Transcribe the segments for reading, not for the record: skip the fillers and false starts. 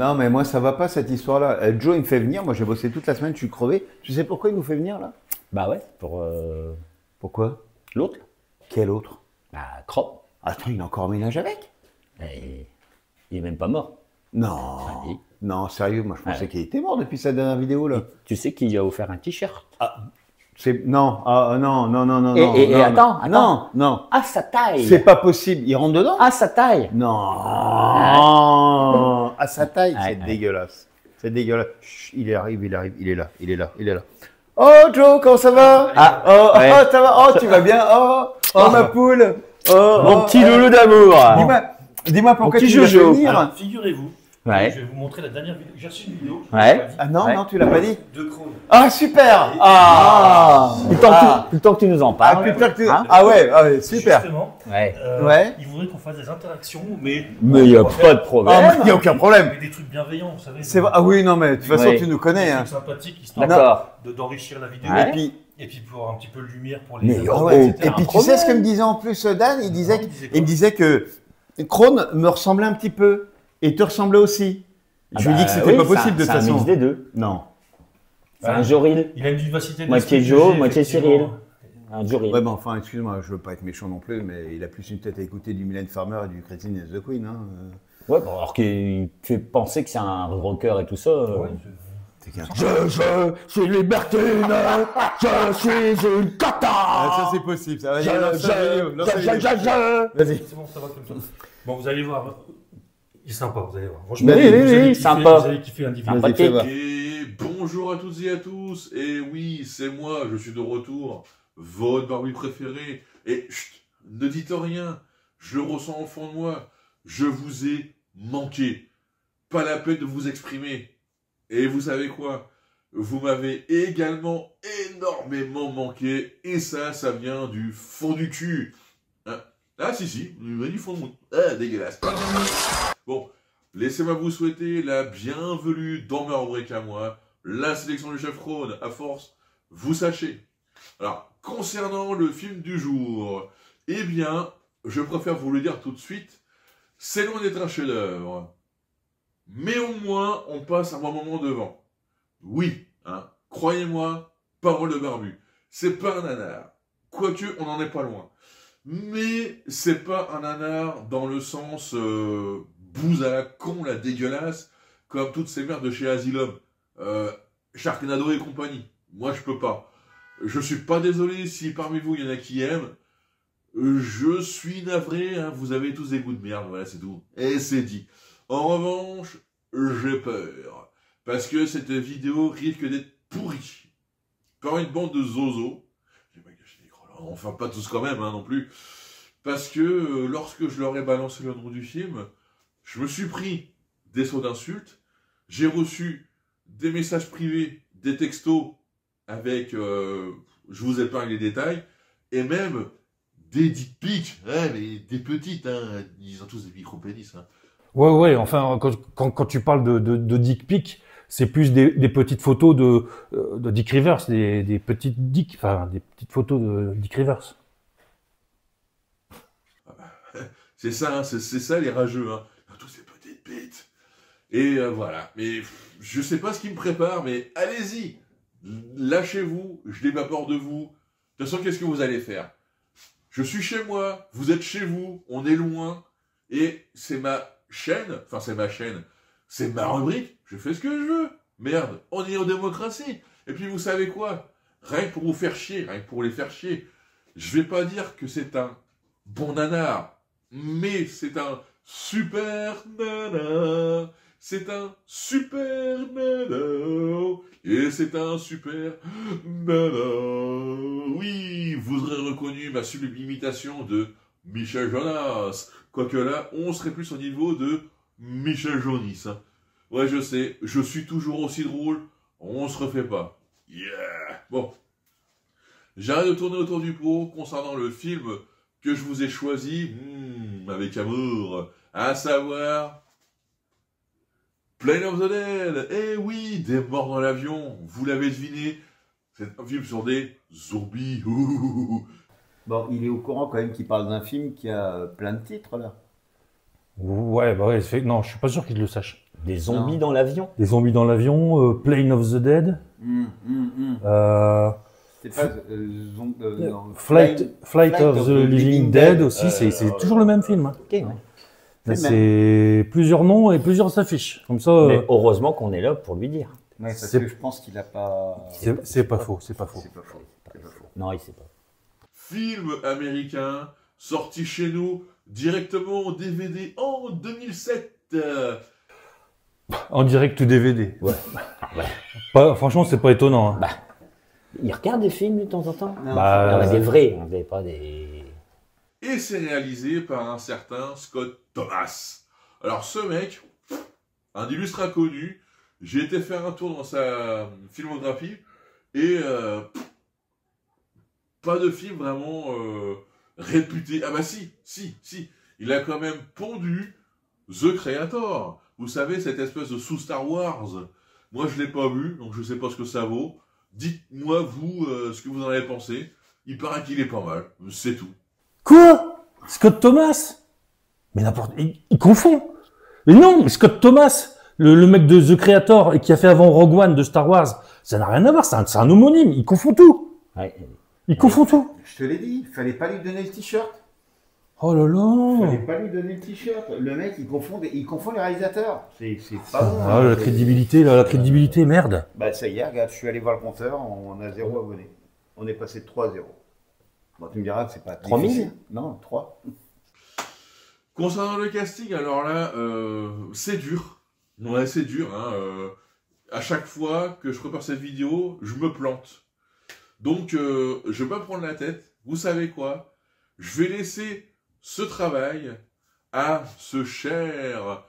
Non, mais moi, ça va pas, cette histoire-là. Joe, il me fait venir. Moi, j'ai bossé toute la semaine, je suis crevé. Tu sais pourquoi il nous fait venir, là? Bah ouais, pour Pourquoi? l'autre. Quel autre? Bah, Crop. Attends, il a encore ménage avec? Et il est même pas mort. Non. oui. Non, sérieux, moi, je pensais Ouais. qu'il était mort depuis sa dernière vidéo, là. Tu sais qu'il lui a offert un t-shirt. Non, non, non, non, non, Et non, attends. non, non. À sa taille. C'est pas possible. Il rentre dedans? À sa taille. Non. À sa taille, Ouais, c'est ouais. dégueulasse. C'est dégueulasse. Chut, il arrive, il est là, il est là, il est là. Oh, Joe, comment ça va? Ah, oh, ouais. oh, ça va? Oh, tu vas bien? Ma poule. Mon petit loulou d'amour. Dis-moi pourquoi petit tu veux Jojo. venir? Alors, figurez-vous, Ouais. je vais vous montrer la dernière vidéo. J'ai reçu une vidéo. Ouais. Ah non, Ouais. non, tu l'as pas dit. De Crown. Ah, super. Plus le temps que tu nous en parles. Putain, Hein ouais, super. Justement, Ouais. Ouais. il voudrait qu'on fasse des interactions, mais Mais il n'y a pas de problème. Ah, il n'y a aucun problème. avec des trucs bienveillants, vous savez. C'est vrai. Ah oui, non, mais de toute façon, Oui. tu nous connais. Des Hein. trucs sympathiques, histoire D'accord. d'enrichir la vidéo. Ouais. Et Et puis pour avoir un petit peu de lumière pour Mais les oh, abonnés, ouais. etc. puis tu sais ce que me disait en plus Dan? Il disait, il me disait que Krone me ressemblait un petit peu et te ressemblait aussi. Je lui ai dit que c'était pas possible de toute C'est un façon. mix des deux. Non. C'est un Joril. Il a une vivacité Moitié d'esprit que Joe, j'ai, moitié effectivement. Cyril. Un Joril. Ouais, bon, enfin, excuse-moi, je veux pas être méchant non plus, mais il a plus une tête à écouter du Mylène Farmer et du Christine et the Queen. Hein. Ouais, bon, alors qu'il fait penser que c'est un rocker et tout ça. Ouais, C'est qu'un- Je suis libertine, je suis une cata. Ah, ça c'est possible, ça va. Lance la vidéo, lance la vidéo. Vas-y. c'est bon, ça va comme ça. Bon, vous allez voir. Il est sympa, vous allez voir. Franchement, Oui, vous oui, allez oui, kiffer, sympa. Vous allez kiffer l'individu. Vas-y, fais voir. Et bonjour à toutes et à tous. Et oui, c'est moi, je suis de retour. Votre Barbie préféré. Et chut, ne dites rien. Je le ressens au fond de moi. Je vous ai manqué. Pas la peine de vous exprimer. Et vous savez quoi? Vous m'avez également énormément manqué. Et ça vient du fond du cul. Hein? Ah si, du fond de mon... Ah, dégueulasse. Bon, laissez-moi vous souhaiter la bienvenue dans ma rubrique à moi, la sélection du chef Rhône, à force, vous sachez. Alors, concernant le film du jour, eh bien, je préfère vous le dire tout de suite, c'est loin d'être un chef-d'œuvre. Mais au moins, on passe un bon moment devant. Oui, hein, croyez-moi, parole de barbu, c'est pas un nanar. Quoique, on n'en est pas loin. Mais c'est pas un nanar dans le sens bouse à la con, la dégueulasse, comme toutes ces merdes de chez Asylum, Sharknado et compagnie. Moi, je peux pas. Je suis pas désolé si parmi vous il y en a qui aiment. Je suis navré, hein, vous avez tous des goûts de merde, voilà, c'est tout. Et c'est dit. En revanche, j'ai peur. Parce que cette vidéo risque d'être pourrie. Par une bande de zozos. J'ai pas caché l'écran là, enfin pas tous quand même, hein, non plus. Parce que lorsque je leur ai balancé le nom du film, je me suis pris des sauts d'insultes. J'ai reçu des messages privés, des textos avec, je vous épargne les détails, et même des dick pics, ouais, mais des petites, hein, ils ont tous des micro-pénis. Hein. Ouais, enfin, quand tu parles de dick pic, c'est plus des petites photos de Dick Rivers, des petites dick, enfin, des petites photos de Dick Rivers. C'est ça, hein, c'est ça les rageux, hein. Tous ces petites bites. Et voilà, mais je sais pas ce qui me prépare, mais allez-y, lâchez-vous, je n'ai pas peur de vous. De toute façon, qu'est-ce que vous allez faire? Je suis chez moi, vous êtes chez vous, on est loin, et c'est ma chaîne, enfin c'est ma chaîne, c'est ma rubrique, je fais ce que je veux. Merde, on est en démocratie. Et puis vous savez quoi? Rien que pour vous faire chier, rien que pour les faire chier, je vais pas dire que c'est un bon nanar, mais c'est un super nanar. C'est un super nanar. Et c'est un super nanar. Oui, vous aurez reconnu ma sublime imitation de Michel Jonas. Quoique là, on serait plus au niveau de Michel Jonis. Hein. Ouais, je sais, je suis toujours aussi drôle, on se refait pas. Yeah. Bon. J'arrête de tourner autour du pot concernant le film que je vous ai choisi, avec amour, à savoir... Plane of the Dead. Eh oui, des morts dans l'avion, vous l'avez deviné, c'est un film sur des zombies. Bon, il est au courant quand même qu'il parle d'un film qui a plein de titres là. Ouais, bah ouais, non, je suis pas sûr qu'ils le sachent. Des zombies dans l'avion. Des zombies dans l'avion, Plane of the Dead, C'est pas non, Flight of the Living Dead aussi, c'est toujours le même film. Hein. Ok, ouais. Là, c'est plusieurs noms et plusieurs affiches. Comme ça, Mais heureusement qu'on est là pour lui dire. Ouais, parce c'est- que je pense qu'il a pas. c'est pas faux, c'est pas faux. C'est pas faux. C'est pas faux. Non, il sait pas. Film américain, sorti chez nous directement en DVD en 2007. En direct ou DVD. Ouais. Ouais. Franchement, c'est pas étonnant. Hein. Il regarde des films de temps en temps. Non, Bah, Il y en a des vrais, on n'avait pas des. Et c'est réalisé par un certain Scott Thomas. Alors ce mec, un illustre inconnu, j'ai été faire un tour dans sa filmographie et pas de film vraiment réputé. Ah bah si, il a quand même pondu The Creator. Vous savez, cette espèce de sous Star Wars. Moi je l'ai pas vu, donc je sais pas ce que ça vaut. Dites-moi vous ce que vous en avez pensé. Il paraît qu'il est pas mal, c'est tout. Quoi? Scott Thomas? Mais n'importe... Il confond. Mais non, mais Scott Thomas, le mec de The Creator et qui a fait avant Rogue One de Star Wars, ça n'a rien à voir, c'est un homonyme, il confond tout. Ouais. Il confond tout. Je te l'ai dit, il fallait pas lui donner le t-shirt. Oh là Il fallait là. pas lui donner le t-shirt. Le mec, il confond les réalisateurs. C'est pas bon. Ah, hein. la crédibilité, là, la crédibilité, merde. Bah ça y est, regarde, je suis allé voir le compteur, on a 0 abonnés. On est passé de 3 à 0. Bon, tu me diras que c'est pas 3000? difficile. Non, 3. Concernant le casting, alors là, c'est dur. Ouais, c'est dur. Hein, à chaque fois que je prépare cette vidéo, je me plante. Donc, je vais pas prendre la tête. Vous savez quoi? Je vais laisser ce travail à ce cher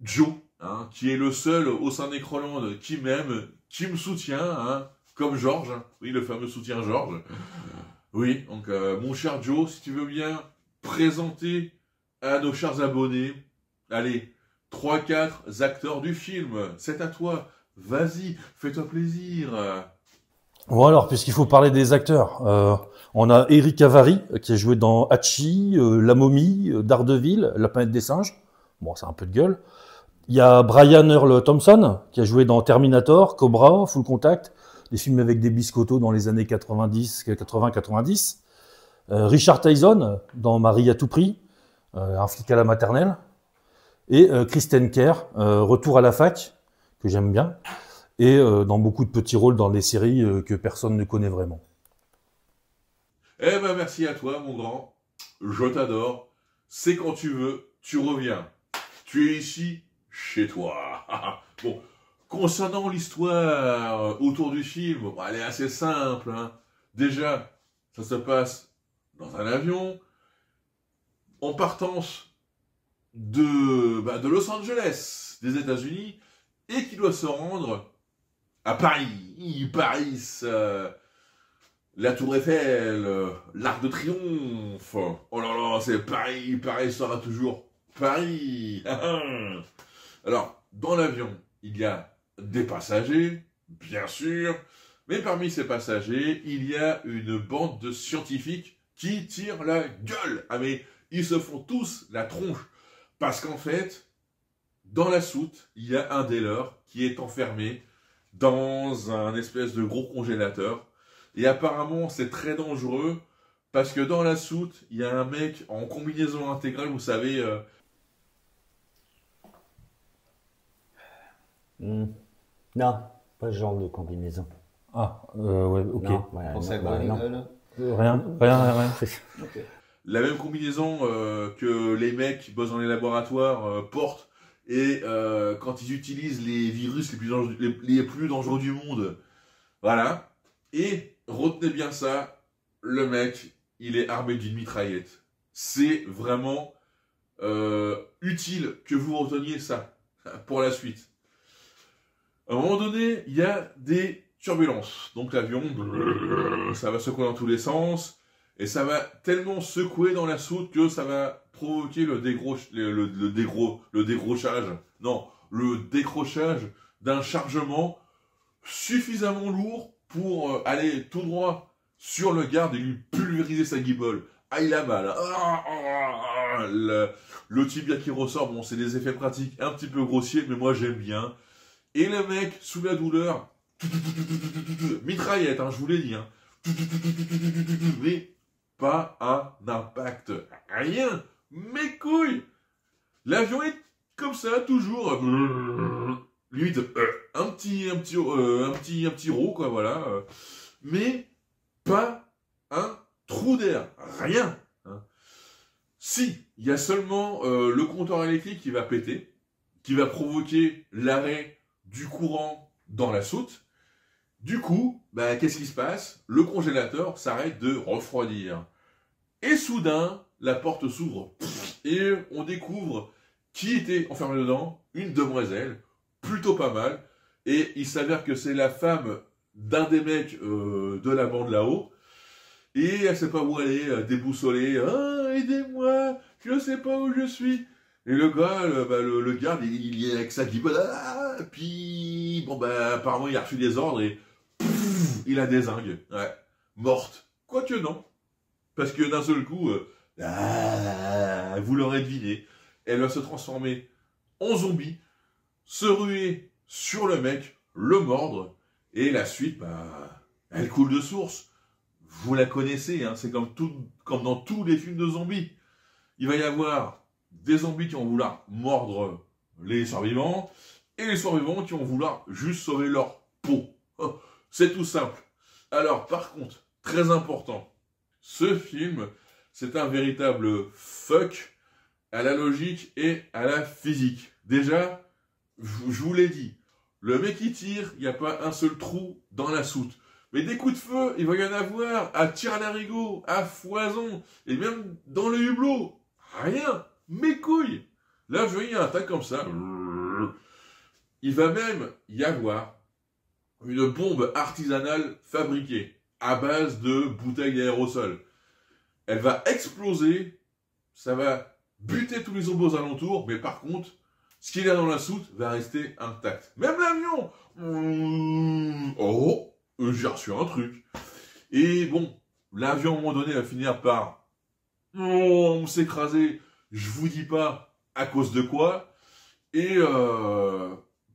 Joe, hein, qui est le seul au sein d'Ecroland qui m'aime, qui me soutient, hein, comme Georges. Hein. Oui, le fameux soutien Georges. Oui, donc mon cher Joe, si tu veux bien présenter à nos chers abonnés, allez, 3-4 acteurs du film, c'est à toi, vas-y, fais-toi plaisir. Bon alors, puisqu'il faut parler des acteurs, on a Eric Avary qui a joué dans Hachi, La Momie, Daredevil, La Planète des Singes. Bon, c'est un peu de gueule. Il y a Brian Earl Thompson qui a joué dans Terminator, Cobra, Full Contact, des films avec des biscottos dans les années 80-90. Richard Tyson dans Marie à tout prix, un flic à la maternelle. Et Kristen Kerr, Retour à la fac, que j'aime bien. Et dans beaucoup de petits rôles dans des séries que personne ne connaît vraiment. Eh ben merci à toi mon grand, je t'adore, c'est quand tu veux, tu reviens. Tu es ici, chez toi. Bon, concernant l'histoire autour du film, bon, elle est assez simple. Hein. Déjà, ça se passe dans un avion, en partance de Los Angeles, des États-Unis, et qui doit se rendre à Paris. Paris, la Tour Eiffel, l'Arc de Triomphe. Oh là là, c'est Paris, Paris sera toujours Paris. Alors, dans l'avion, il y a des passagers, bien sûr, mais parmi ces passagers, il y a une bande de scientifiques qui tirent la gueule. Ah mais, ils se font tous la tronche. Parce qu'en fait, dans la soute, il y a un des leurs qui est enfermé dans un espèce de gros congélateur. Et apparemment, c'est très dangereux parce que dans la soute, il y a un mec en combinaison intégrale, vous savez... Non, pas ce genre de combinaison. Ah, ouais, ok. Non, ouais, Pour ça, non, non. Rien. La même combinaison que les mecs qui bossent dans les laboratoires portent et quand ils utilisent les virus les plus dangereux du monde. Voilà. Et retenez bien ça, le mec, il est armé d'une mitraillette. C'est vraiment utile que vous reteniez ça pour la suite. À un moment donné, il y a des turbulences. Donc l'avion, ça va secouer dans tous les sens. Et ça va tellement secouer dans la soute que ça va provoquer le décrochage d'un chargement suffisamment lourd pour aller tout droit sur le garde et lui pulvériser sa guibole. Ah, il a mal. le tibia qui ressort, bon, c'est des effets pratiques un petit peu grossiers, mais moi j'aime bien. Et le mec, sous la douleur, mitraillette, hein, je vous l'ai dit, hein, mais pas un impact, rien, mes couilles. L'avion est comme ça, toujours, limite, un petit rot, quoi, voilà, mais pas un trou d'air, rien. Hein. Si, il y a seulement le compteur électrique qui va péter, qui va provoquer l'arrêt du courant dans la soute. Du coup, bah, qu'est-ce qui se passe? Le congélateur s'arrête de refroidir. Et soudain, la porte s'ouvre et on découvre qui était enfermé dedans, une demoiselle, plutôt pas mal. Et il s'avère que c'est la femme d'un des mecs de la bande là-haut. Et elle sait pas où aller, déboussolée. Ah, aidez-moi, je sais pas où je suis. Et le gars, le garde, il est avec sa guibole. Ah, puis, bon, bah, apparemment, il a reçu des ordres et il a des zingues. Ouais, morte. Quoique non. Parce que d'un seul coup, vous l'aurez deviné, elle va se transformer en zombie, se ruer sur le mec, le mordre, et la suite, bah, elle coule de source. Vous la connaissez, hein, c'est comme dans tous les films de zombies. Il va y avoir des zombies qui vont vouloir mordre les survivants, et les survivants qui vont vouloir juste sauver leur peau. C'est tout simple. Alors, par contre, très important, ce film, c'est un véritable fuck à la logique et à la physique. Déjà, je vous l'ai dit, le mec qui tire, il n'y a pas un seul trou dans la soute. Mais des coups de feu, il va y en avoir à tir-larigot, à foison, et même dans le hublot. Rien, mes couilles. Là, je voyais un tas comme ça. Il va même y avoir une bombe artisanale fabriquée à base de bouteilles d'aérosol. Elle va exploser, ça va buter tous les zombies aux alentours, mais par contre, ce qu'il y a dans la soute va rester intact. Même l'avion. Oh, j'ai reçu un truc. Et bon, l'avion à un moment donné va finir par s'écraser. Je vous dis pas à cause de quoi. Et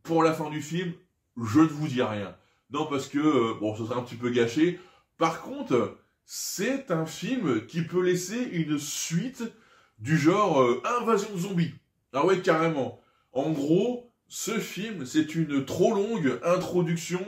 pour la fin du film, je ne vous dis rien. Non, parce que, bon, ce serait un petit peu gâché. Par contre, c'est un film qui peut laisser une suite du genre invasion de zombies. Ah ouais, carrément. En gros, ce film, c'est une trop longue introduction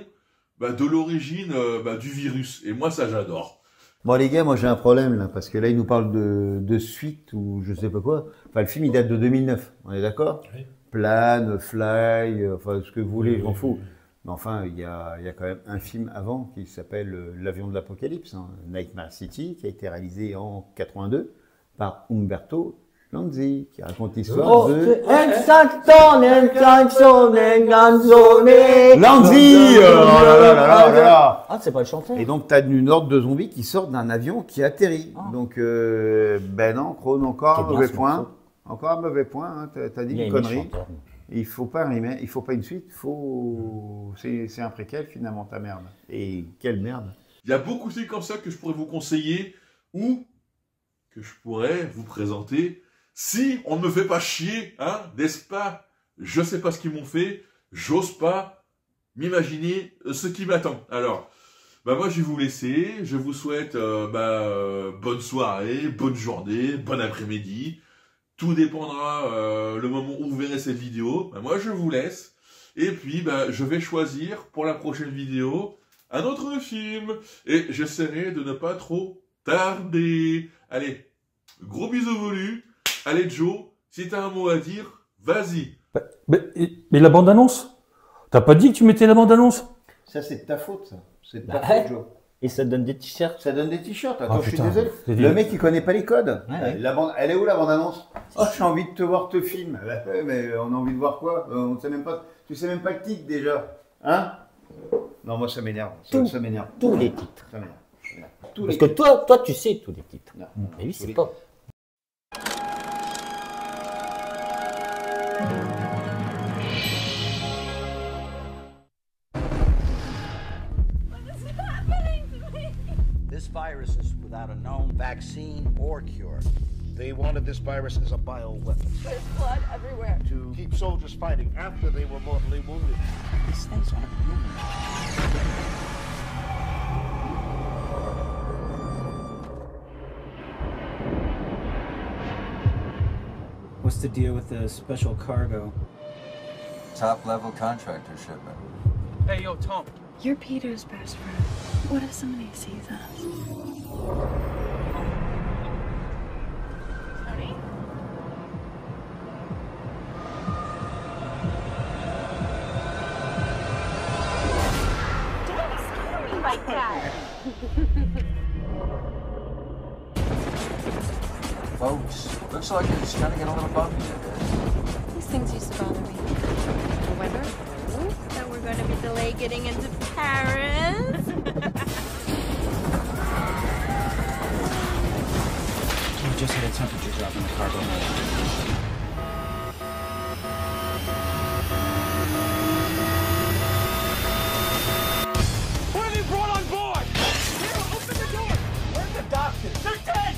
de l'origine du virus. Et moi, ça, j'adore. Bon, les gars, moi, j'ai un problème, là, parce que là, il nous parle de suite ou je sais pas quoi. Enfin, le film, il date de 2009. On est d'accord? Oui. Plane, Fly, enfin, ce que vous voulez, je m'en fous. Mais enfin, il y a quand même un film avant qui s'appelle L'avion de l'apocalypse, hein, Nightmare City, qui a été réalisé en 82 par Umberto Lanzi, qui raconte l'histoire de... Lanzi! Ah, c'est pas le chanteur. Et donc, tu as une horde de zombies qui sortent d'un avion qui atterrit. Ah. Donc, ben non, Krone, encore un mauvais point. Encore un mauvais point, hein, t'as dit une connerie. Il faut pas un remake, il faut pas une suite, c'est un préquel finalement, ta merde. Et quelle merde. Il y a beaucoup de films comme ça que je pourrais vous conseiller ou que je pourrais vous présenter si on ne me fait pas chier, hein, n'est-ce pas? Je sais pas ce qu'ils m'ont fait, j'ose pas m'imaginer ce qui m'attend. Alors, moi je vais vous laisser, je vous souhaite bonne soirée, bonne journée, bon après-midi. Tout dépendra le moment où vous verrez cette vidéo. Moi, je vous laisse. Et puis, je vais choisir pour la prochaine vidéo un autre film. Et j'essaierai de ne pas trop tarder. Allez, gros bisous volus. Allez, Joe, si t'as un mot à dire, vas-y. Mais la bande-annonce? T'as pas dit que tu mettais la bande-annonce? Ça, c'est de ta faute, ça. C'est de ta faute, Joe. Et ça donne des t-shirts. Ça donne des t-shirts. Attends, je suis désolé. Le mec, il connaît pas les codes. Ouais. Elle est où la bande-annonce? Oh, j'ai envie de te voir te film. Mais on a envie de voir quoi? On sait même pas. Tu sais même pas le titre déjà. Hein? Non, moi, ça m'énerve. Ça m'énerve. Tous les titres. Ça m'énerve. Parce que toi, tu sais tous les titres. Non. Mais lui, c'est pas. This virus is without a known vaccine or cure. They wanted this virus as a bioweapon. There's blood everywhere. To keep soldiers fighting after they were mortally wounded. These things aren't human. What's the deal with the special cargo? Top-level contractor shipment. Hey, yo, Tom. You're Peter's best friend. What if somebody sees us? Tony? Don't scare me like that. Folks, looks like it's kind of getting a little bumpy today. These things used to bother me. The weather? That we're going to be delayed getting into Paris. We just had a temperature drop in the cargo hold. What have you brought on board? Here, open the door. Where's the doctor? They're dead.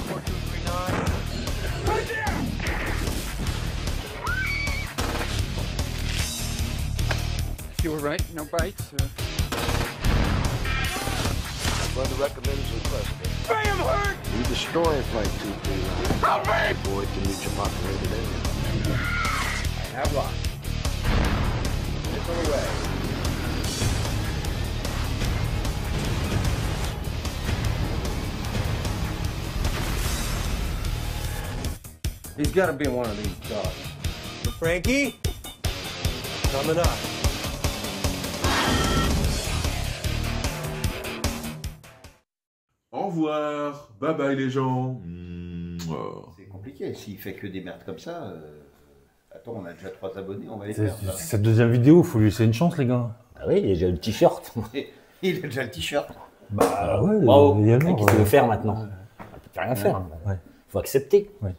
4239. Right there. You were right, no bites. Run the recommended request. Bam, hurt. We destroyed Flight 239. Help me. Avoid the mutual populated area. I have lost. Missile away. He's got to be one of these dogs. Frankie? Coming up. Au revoir. Bye bye les gens. C'est compliqué. S'il fait que des merdes comme ça, attends, on a déjà 3 abonnés, on va les C'est- faire. ça. Cette deuxième vidéo, faut lui laisser une chance, les gars. Ah oui, il a déjà le t-shirt. Il a déjà le t-shirt. Bah ouais, Bravo. également. Qu'est-ce qu'il veut faire maintenant? On peut plus rien faire. Ouais. Faut accepter. Ouais.